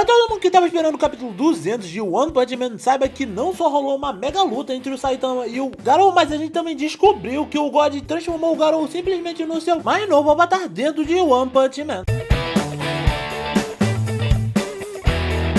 todo mundo que tava esperando o capítulo 200 de One Punch Man, saiba que não só rolou uma mega luta entre o Saitama e o Garou, mas a gente também descobriu que o God transformou o Garou simplesmente no seu mais novo avatar dentro de One Punch Man.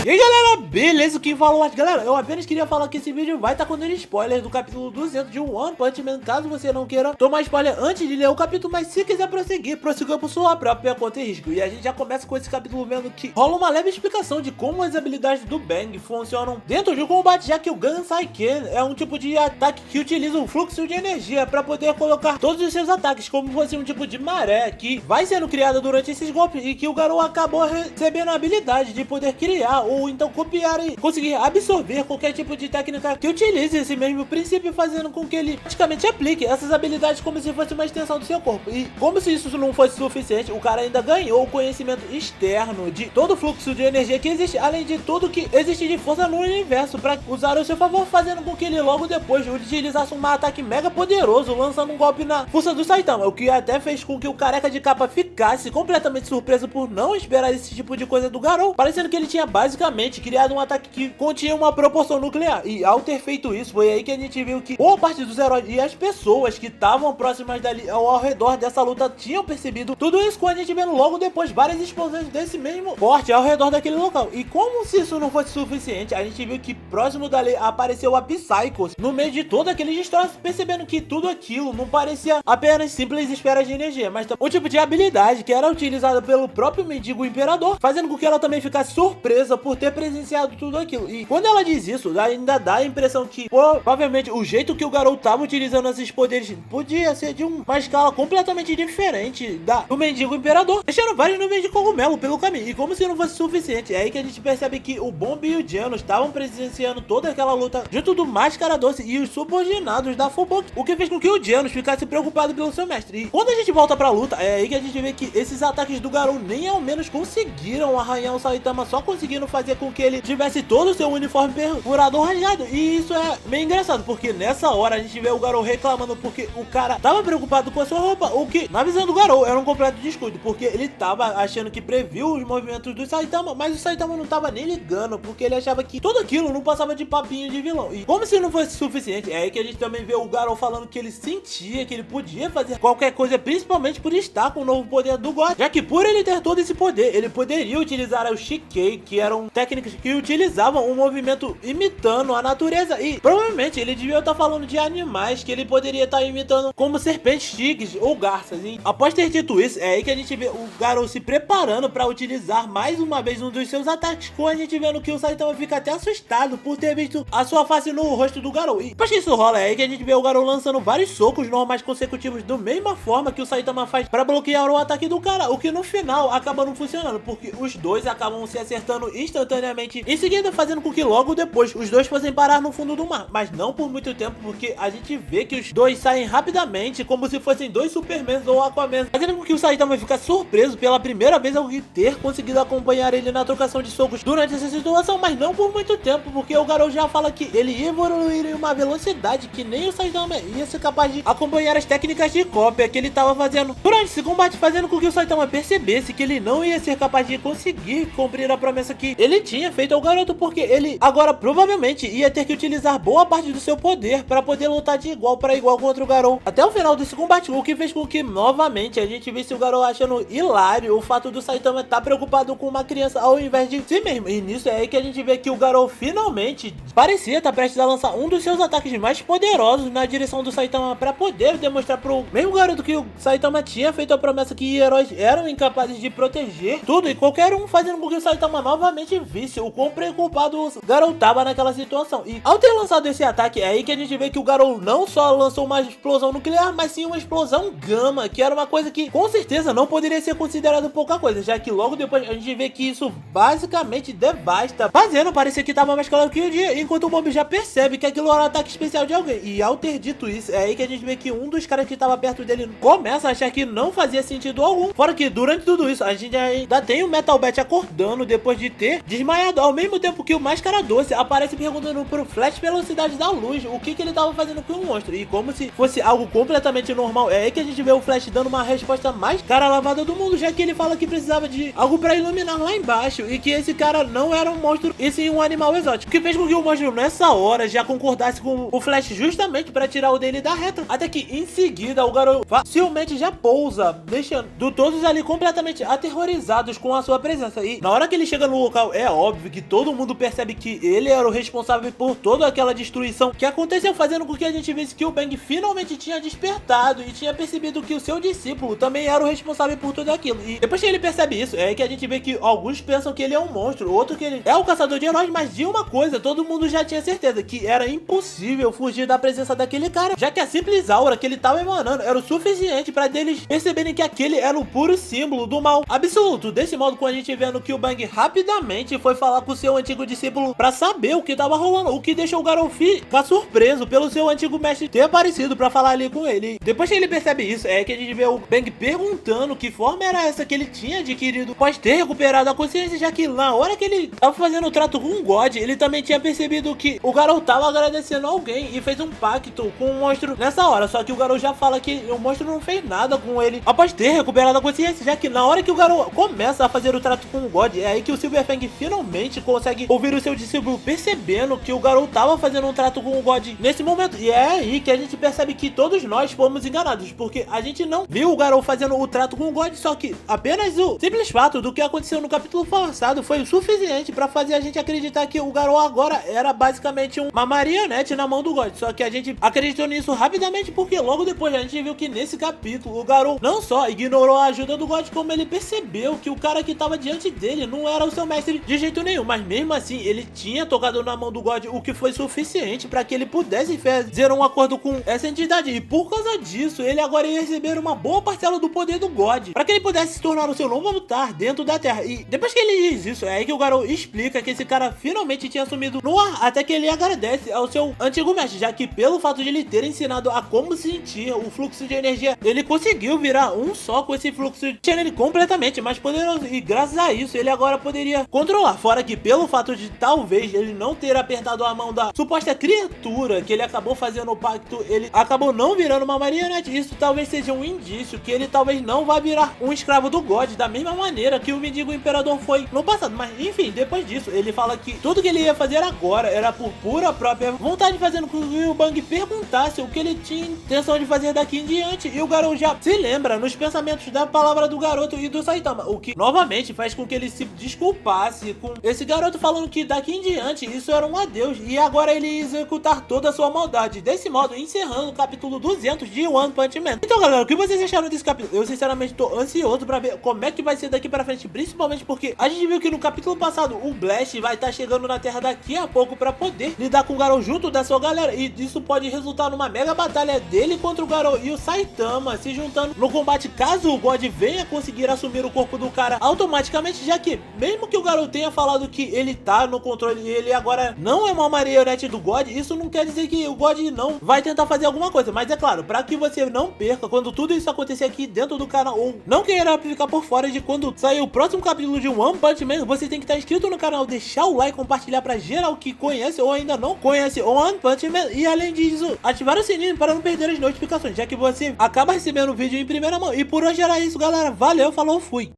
E aí galera, beleza? Quem falou aqui, galera? Eu apenas queria falar que esse vídeo vai estar contendo spoilers do capítulo 200 de One Punch Man, caso você não queira tomar spoiler antes de ler o capítulo, mas se quiser prosseguir, prossiga por sua própria conta e risco. E a gente já começa com esse capítulo vendo que rola uma leve explicação de como as habilidades do Bang funcionam dentro de um combate, já que o Gansai-Ken é um tipo de ataque que utiliza um fluxo de energia para poder colocar todos os seus ataques como fosse um tipo de maré que vai sendo criada durante esses golpes, e que o Garou acabou recebendo a habilidade de poder criar ou então copiar e conseguir absorver qualquer tipo de técnica que utilize esse mesmo princípio, fazendo com que ele praticamente aplique essas habilidades como se fosse uma extensão do seu corpo. E como se isso não fosse suficiente, o cara ainda ganhou o conhecimento externo de todo o fluxo de energia que existe, além de tudo que existe de força no universo para usar ao seu favor, fazendo com que ele logo depois utilizasse um ataque mega poderoso, lançando um golpe na força do Saitama, o que até fez com que o careca de capa ficasse completamente surpreso por não esperar esse tipo de coisa do Garou, parecendo que ele tinha basicamente criado um ataque que continha uma proporção nuclear. E ao ter feito isso, foi aí que a gente viu que boa parte dos heróis e as pessoas que estavam próximas dali ao redor dessa luta tinham percebido tudo isso, com a gente vendo logo depois várias explosões desse mesmo porte ao redor daquele local. E como se isso não fosse suficiente, a gente viu que próximo dali apareceu a Psychos no meio de todo aquele destroço, percebendo que tudo aquilo não parecia apenas simples esferas de energia, mas um tipo de habilidade que era utilizada pelo próprio mendigo imperador, fazendo com que ela também ficasse surpresa por ter presenciado tudo aquilo. E quando ela diz isso, ainda dá a impressão que provavelmente o jeito que o Garou tava utilizando esses poderes podia ser de uma escala completamente diferente do mendigo imperador, deixando vários nuvens de cogumelo pelo caminho. E como se não fosse suficiente, é aí que a gente percebe que o Bomb e o Genos estavam presenciando toda aquela luta junto do Máscara Doce e os subordinados da Fubuki, o que fez com que o Genos ficasse preocupado pelo seu mestre. E quando a gente volta pra luta, é aí que a gente vê que esses ataques do Garou nem ao menos conseguiram arranhar o Saitama, só conseguindo fazer com que ele tivesse todo o seu uniforme perfurado rasgado. E isso é meio engraçado, porque nessa hora a gente vê o Garou reclamando porque o cara tava preocupado com a sua roupa, o que na visão do Garou era um completo descuido, porque ele tava achando que previu os movimentos do Saitama, mas o Saitama não tava nem ligando, porque ele achava que tudo aquilo não passava de papinho de vilão. E como se não fosse suficiente, é aí que a gente também vê o Garou falando que ele sentia que ele podia fazer qualquer coisa, principalmente por estar com o novo poder do God, já que por ele ter todo esse poder, ele poderia utilizar o Shikei, que eram técnicas que utilizavam um movimento imitando a natureza, e provavelmente ele devia estar falando de animais que ele poderia estar imitando, como serpentes, tigres ou garças. E após ter dito isso, é aí que a gente vê o Garou se preparando para utilizar mais uma vez um dos seus ataques, com a gente vendo que o Saitama fica até assustado por ter visto a sua face no rosto do Garou. E depois que isso rola, é aí que a gente vê o Garou lançando vários socos normais consecutivos da mesma forma que o Saitama faz para bloquear o ataque do cara, o que no final acaba não funcionando, porque os dois acabam se acertando instantaneamente, em seguida fazendo com que logo depois os dois fossem parar no fundo do mar, mas não por muito tempo, porque a gente vê que os dois saem rapidamente como se fossem dois Supermans ou Aquaman, fazendo com que o Saitama ficasse surpreso pela primeira vez ao ter conseguido acompanhar ele na trocação de socos durante essa situação, mas não por muito tempo, porque o Garou já fala que ele ia evoluir em uma velocidade que nem o Saitama ia ser capaz de acompanhar as técnicas de cópia que ele estava fazendo durante esse combate, fazendo com que o Saitama percebesse que ele não ia ser capaz de conseguir cumprir a promessa que ele tinha feito ao garoto, porque ele agora provavelmente ia ter que utilizar boa parte do seu poder para poder lutar de igual para igual contra o Garou até o final desse combate, o que fez com que novamente a gente visse o Garou achando hilário o fato do Saitama estar preocupado com uma criança ao invés de si mesmo. E nisso é aí que a gente vê que o Garou finalmente parecia estar prestes a lançar um dos seus ataques mais poderosos na direção do Saitama, para poder demonstrar pro mesmo garoto que o Saitama tinha feito a promessa que heróis eram incapazes de proteger tudo e qualquer um, fazendo com que o Saitama novamente visse o quão preocupado o Garou tava naquela situação. E ao ter lançado esse ataque, é aí que a gente vê que o Garou não só lançou uma explosão nuclear, mas sim uma explosão gama, que era uma coisa que com certeza não poderia ser considerado pouca coisa, já que logo depois a gente vê que isso basicamente devasta, fazendo parecer que tava mais claro que o dia, enquanto o Bob já percebe que aquilo era um ataque especial de alguém. E ao ter dito isso, é aí que a gente vê que um dos caras que tava perto dele começa a achar que não fazia sentido algum, fora que durante tudo isso a gente ainda tem o Metal Bat acordando depois de ter desmaiado, ao mesmo tempo que o Máscara Doce aparece perguntando pro Flash velocidade da luz o que ele tava fazendo com o monstro, e como se fosse algo completamente normal, é aí que a gente vê o Flash dando uma resposta mais cara lavada do mundo, já que ele fala que precisava de algo pra iluminar lá embaixo, e que esse cara não era um monstro, e sim um animal exótico, o que fez com que o monstro nessa hora já concordasse com o Flash justamente pra tirar o dele da reta, até que em seguida o garoto facilmente já pousa, deixando todos ali completamente aterrorizados com a sua presença. E na hora que ele chega no local, é óbvio que todo mundo percebe que ele era o responsável por toda aquela destruição que aconteceu, fazendo com que a gente visse que o Bang finalmente tinha despertado e tinha percebido que o seu discípulo também era o responsável por tudo aquilo. E depois que ele percebe isso, é que a gente vê que alguns pensam que ele é um monstro, outro que ele é o caçador de heróis, mas de uma coisa todo mundo já tinha certeza, que era impossível fugir da presença daquele cara, já que a simples aura que ele tava emanando era o suficiente para deles perceberem que aquele era o puro símbolo do mal absoluto. Desse modo, com a gente vendo que o Bang rapidamente foi falar com o seu antigo discípulo para saber o que tava rolando, o que deixou o garoto ficar surpreso pelo seu antigo mestre ter aparecido para falar ali com ele. Depois que ele percebe isso, é que a gente vê o Bang perguntando que forma era essa que ele tinha adquirido após ter recuperado a consciência, já que na hora que ele tava fazendo o trato com o God, ele também tinha percebido que o garoto tava agradecendo alguém e fez um pacto com o monstro nessa hora, só que o garoto já fala que o monstro não fez nada com ele após ter recuperado a consciência, já que na hora que o garoto começa a fazer o trato com o God, é aí que o Silver Fang finalmente consegue ouvir o seu discípulo percebendo que o garoto tava fazendo um trato com o God nesse momento, e é aí que a gente percebe que todos nós fomos enganados, porque a gente não viu o garoto fazendo o trato com o God, só que apenas o simples fato do que aconteceu no capítulo passado foi o suficiente para fazer a gente acreditar que o garoto agora era basicamente uma marionete na mão do God, só que a gente acreditou nisso rapidamente, porque logo depois a gente viu que nesse capítulo o garoto não só ignorou a ajuda do God, como ele percebeu que o cara que tava diante dele não era o seu mestre de jeito nenhum, mas mesmo assim ele tinha tocado na mão do God, o que foi suficiente para que ele pudesse fazer um acordo com essa entidade, e por causa disso ele agora ia receber uma boa parcela do poder do God, para que ele pudesse se tornar o seu novo avatar dentro da Terra. E depois que ele diz isso, é aí que o garoto explica que esse cara finalmente tinha sumido no ar, até que ele agradece ao seu antigo mestre, já que pelo fato de ele ter ensinado a como sentir o fluxo de energia, ele conseguiu virar um só com esse fluxo, deixando ele completamente mais poderoso, e graças a isso ele agora poderia controlar, fora que pelo fato de talvez ele não ter apertado a mão da suposta criatura que ele acabou fazendo o pacto, ele acabou não virando uma marionete. Isso talvez seja um indício que ele talvez não vá virar um escravo do God da mesma maneira que o mendigo imperador foi no passado, mas enfim, depois disso ele fala que tudo que ele ia fazer agora era por pura própria vontade, fazendo com que o Bang perguntasse o que ele tinha intenção de fazer daqui em diante, e o garoto já se lembra nos pensamentos da palavra do garoto e do Saitama, o que novamente faz com que ele se desculpasse com esse garoto, falando que daqui em diante isso era um adeus e agora ele ia executar toda a sua maldade, desse modo encerrando o capítulo 200 de One Punch Man. Então galera, o que vocês acharam desse capítulo? Eu sinceramente tô ansioso pra ver como é que vai ser daqui pra frente, principalmente porque a gente viu que no capítulo passado o Blast vai estar chegando na Terra daqui a pouco pra poder lidar com o garoto junto da sua galera, e isso pode resultar numa mega batalha dele contra o garoto e o Saitama se juntando no combate, caso o God venha conseguir assumir o corpo do cara automaticamente, já que mesmo que o garoto tenha falado que ele tá no controle e ele agora não é uma marionete do God, isso não quer dizer que o God não vai tentar fazer alguma coisa, mas é claro, pra que você não perca quando tudo isso acontecer aqui dentro do canal, ou não queira ficar por fora de quando sair o próximo capítulo de One Punch Man, você tem que estar inscrito no canal, deixar o like, compartilhar pra geral que conhece ou ainda não conhece One Punch Man, e além disso, ativar o sininho para não perder as notificações, já que você acaba recebendo o vídeo em primeira mão. E por hoje era isso, galera. Valeu, falou, fui!